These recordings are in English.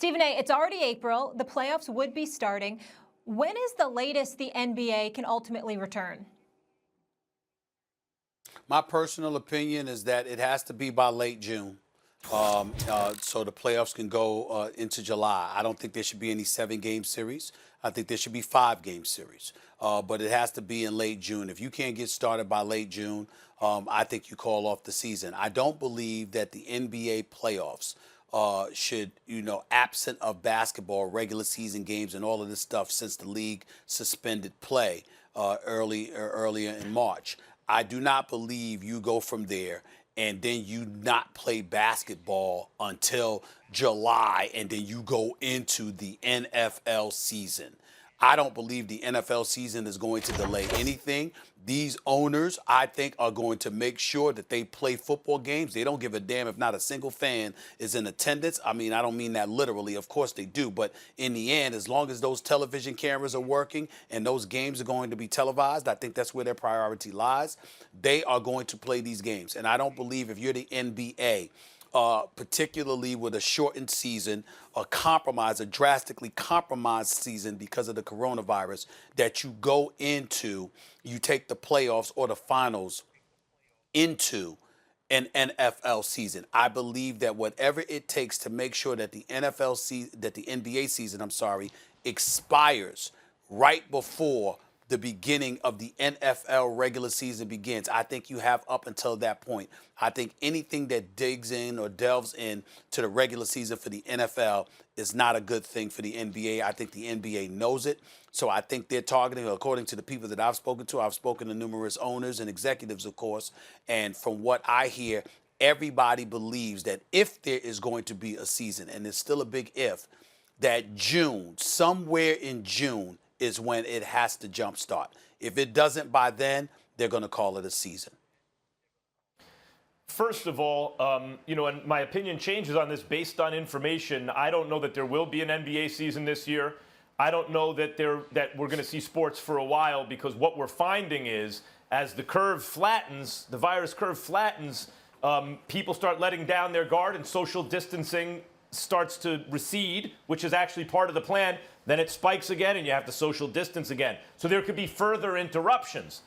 Stephen A., it's already April. The playoffs would be starting. When is the latest the NBA can ultimately return? My personal opinion is that it has to be by late June. So the playoffs can go into July. I don't think there should be any 7-game series. I think there should be 5-game series. But it has to be in late June. If you can't get started by late June, I think you call off the season. I don't believe that the NBA playoffs should, absent of basketball, regular season games and all of this stuff since the league suspended play earlier in March. I do not believe you go from there and then you not play basketball until July, and then you go into the NFL season. I don't believe the NFL season is going to delay anything. These owners, I think, are going to make sure that they play football games. They don't give a damn if not a single fan is in attendance. I mean, I don't mean that literally. Of course they do. But in the end, as long as those television cameras are working and those games are going to be televised, I think that's where their priority lies. They are going to play these games. And I don't believe if you're the NBA, particularly with a shortened season, a drastically compromised season because of the coronavirus, that you take the playoffs or the finals into an NFL season. I believe that whatever it takes to make sure that the NBA season, expires right before the beginning of the NFL regular season begins. I think you have up until that point. I think anything that digs in or delves in to the regular season for the NFL is not a good thing for the NBA. I think the NBA knows it. So I think they're targeting, according to the people that I've spoken to numerous owners and executives, of course. And from what I hear, everybody believes that if there is going to be a season, and it's still a big if, that June, somewhere in June, is when it has to jumpstart. If it doesn't by then, they're going to call it a season. First of all, and my opinion changes on this based on information. I don't know that there will be an NBA season this year. I don't know that we're going to see sports for a while, because what we're finding is, as the curve flattens, the virus curve flattens, people start letting down their guard and social distancing starts to recede, which is actually part of the plan. Then it spikes again and you have to social distance again. So there could be further interruptions.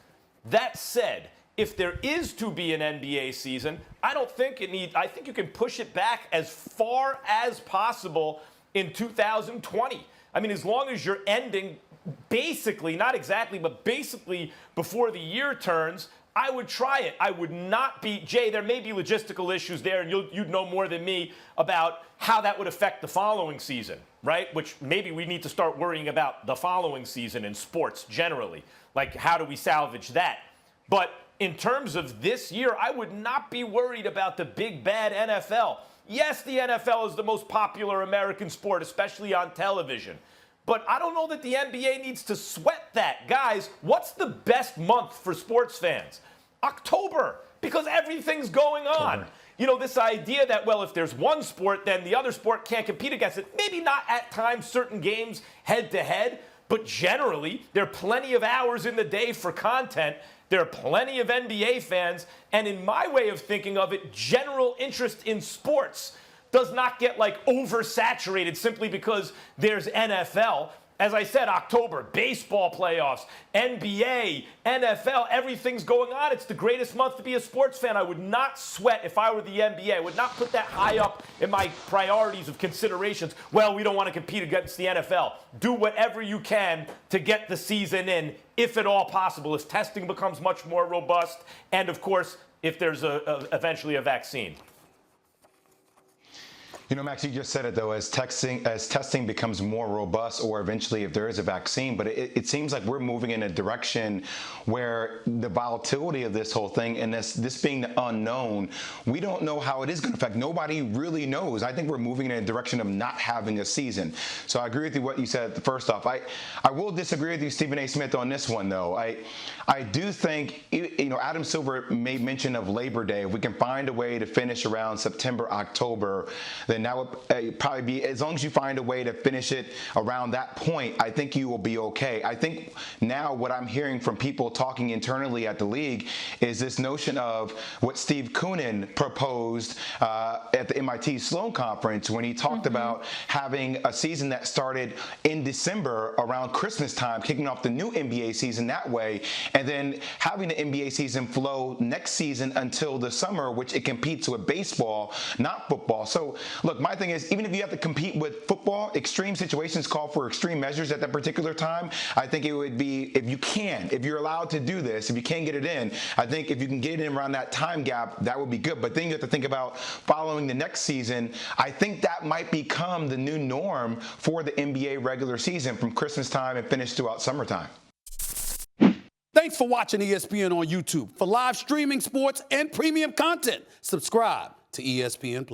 That said, if there is to be an NBA season, I think you can push it back as far as possible in 2020. I mean, as long as you're ending basically, not exactly, but basically before the year turns, I would try it. I would not be, Jay, there may be logistical issues there, and you'd know more than me about how that would affect the following season, right? Which maybe we need to start worrying about the following season in sports generally. Like, how do we salvage that? But in terms of this year, I would not be worried about the big bad NFL. Yes, the NFL is the most popular American sport, especially on television. But I don't know that the NBA needs to sweat that. Guys, what's the best month for sports fans? October, because everything's going on. This idea that, well, if there's one sport, then the other sport can't compete against it. Maybe not at times, certain games head-to-head, but generally, there are plenty of hours in the day for content. There are plenty of NBA fans. And in my way of thinking of it, general interest in sports does not get oversaturated simply because there's NFL. As I said, October, baseball playoffs, NBA, NFL, everything's going on. It's the greatest month to be a sports fan. I would not sweat if I were the NBA. I would not put that high up in my priorities of considerations. Well, we don't want to compete against the NFL. Do whatever you can to get the season in, if at all possible, if testing becomes much more robust, and of course, if there's eventually a vaccine. Max, you just said it, though, as testing becomes more robust, or eventually if there is a vaccine, but it seems like we're moving in a direction where the volatility of this whole thing and this being the unknown, we don't know how it is going to affect. Nobody really knows. I think we're moving in a direction of not having a season. So I agree with you what you said first off. I will disagree with you, Stephen A. Smith, on this one, though. I do think, Adam Silver made mention of Labor Day. If we can find a way to finish around September, October, then then that would probably be, as long as you find a way to finish it around that point, I think you will be okay. I think now what I'm hearing from people talking internally at the league is this notion of what Steve Koonin proposed at the MIT Sloan Conference when he talked about having a season that started in December around Christmas time, kicking off the new NBA season that way, and then having the NBA season flow next season until the summer, which it competes with baseball, not football. So look, my thing is, even if you have to compete with football, extreme situations call for extreme measures at that particular time. I think it would be, if you're allowed to do this, if you can get it in, I think if you can get it in around that time gap, that would be good. But then you have to think about following the next season. I think that might become the new norm for the NBA regular season from Christmas time and finish throughout summertime. Thanks for watching ESPN on YouTube. For live streaming, sports, and premium content, subscribe to ESPN+.